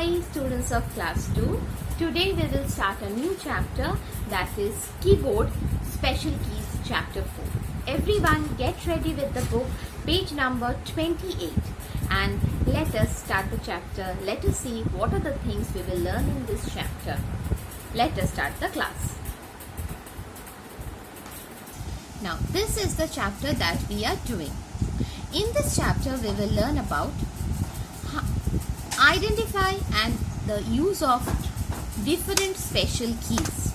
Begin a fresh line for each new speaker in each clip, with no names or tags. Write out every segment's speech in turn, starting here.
Hi students of class 2. Today we will start a new chapter, that is Keyboard Special Keys chapter 4. Everyone get ready with the book, page number 28, and let us start the chapter. Let us see what are the things we will learn in this chapter. Let us start the class. Now this is the chapter that we are doing. In this chapter we will learn about identify and the use of different special keys.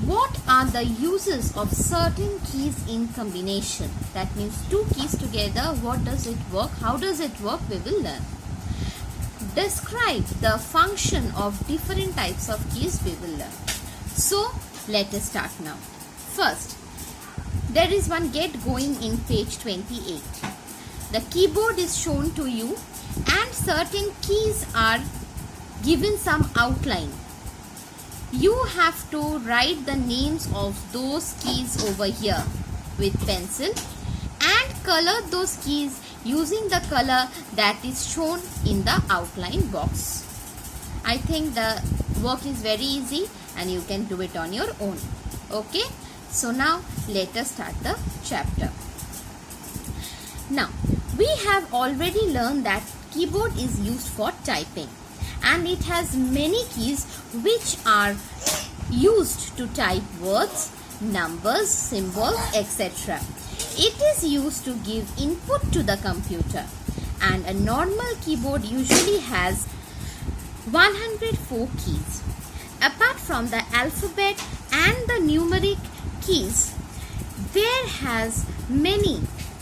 What are the uses of certain keys in combination? That means two keys together, what does it work? How does it work? We will learn. Describe the function of different types of keys. We will learn. So let us start now. First, there is one get going in page 28. The keyboard is shown to you and certain keys are given some outline. You have to write the names of those keys over here with pencil and color those keys using the color that is shown in the outline box. I think the work is very easy and you can do it on your own. Okay, so now let us start the chapter. Now we have already learned that keyboard is used for typing and it has many keys which are used to type words, numbers, symbols, etc. It is used to give input to the computer, and a normal keyboard usually has 104 keys. Apart from the alphabet and the numeric keys, there has many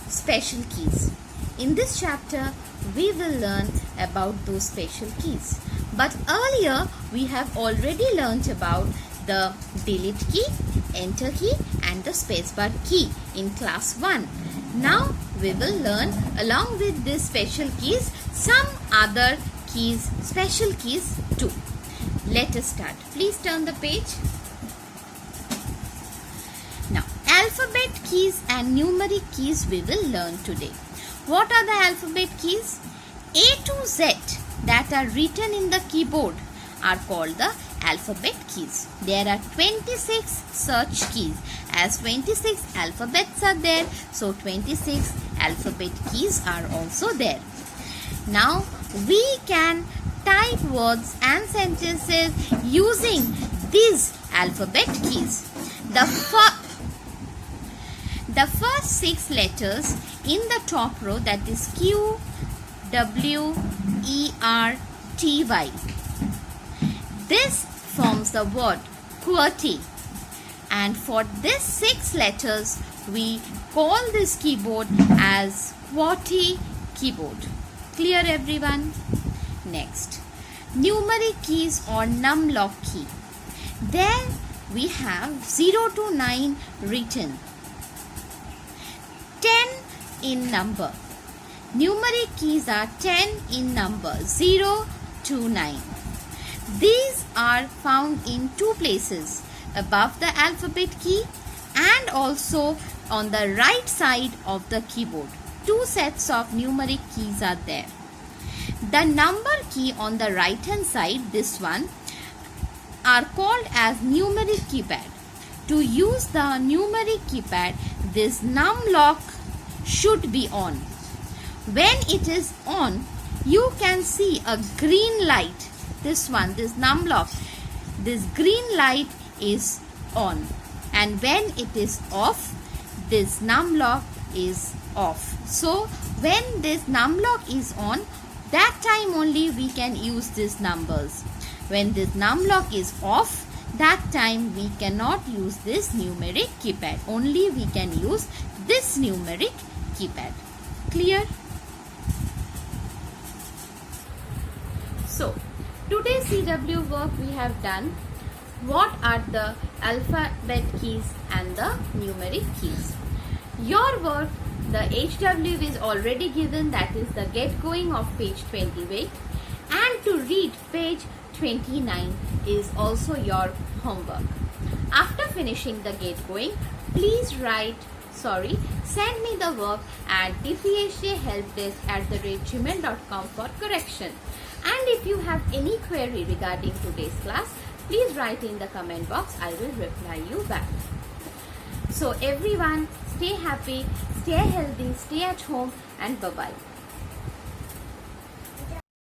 special keys. In this chapter we will learn about those special keys. But earlier we have already learnt about the delete key, enter key and the spacebar key in class 1. Now we will learn along with these special keys some other keys, special keys too. Let us start. Please turn the page. Now alphabet keys and numeric keys we will learn today. What are the alphabet keys? A to Z that are written in the keyboard are called the alphabet keys. There are 26 such keys. As 26 alphabets are there, so 26 alphabet keys are also there. Now we can type words and sentences using these alphabet keys. The first 6 letters in the top row, that is Q, W, E, R, T, Y. This forms the word QWERTY. And for these 6 letters, we call this keyboard as QWERTY keyboard. Clear everyone? Next, numeric keys or numlock key. There we have 0 to 9 written. 10 in number. Numeric keys are 10 in number, 0 to 9. These are found in 2 places, above the alphabet key and also on the right side of the keyboard. 2 sets of numeric keys are there. The number key on the right hand side, this one, are called as numeric keypad. To use the numeric keypad, this numlock should be on. When it is on, you can see a green light. This one, this numlock, this green light is on. And when it is off, this numlock is off. So when this numlock is on, that time only we can use these numbers. When this numlock is off, that time we cannot use this numeric keypad. Only we can use this numeric keypad. Clear? So today's CW work we have done. What are the alphabet keys and the numeric keys? Your work, the HW is already given, that is the get going of page 28, and to read page 29 is also your homework. After finishing the get going, please send me the work at dphjhelpdesk@gmail.com for correction. And if you have any query regarding today's class, please write in the comment box. I will reply you back. So everyone, stay happy, stay healthy, stay at home, and bye-bye.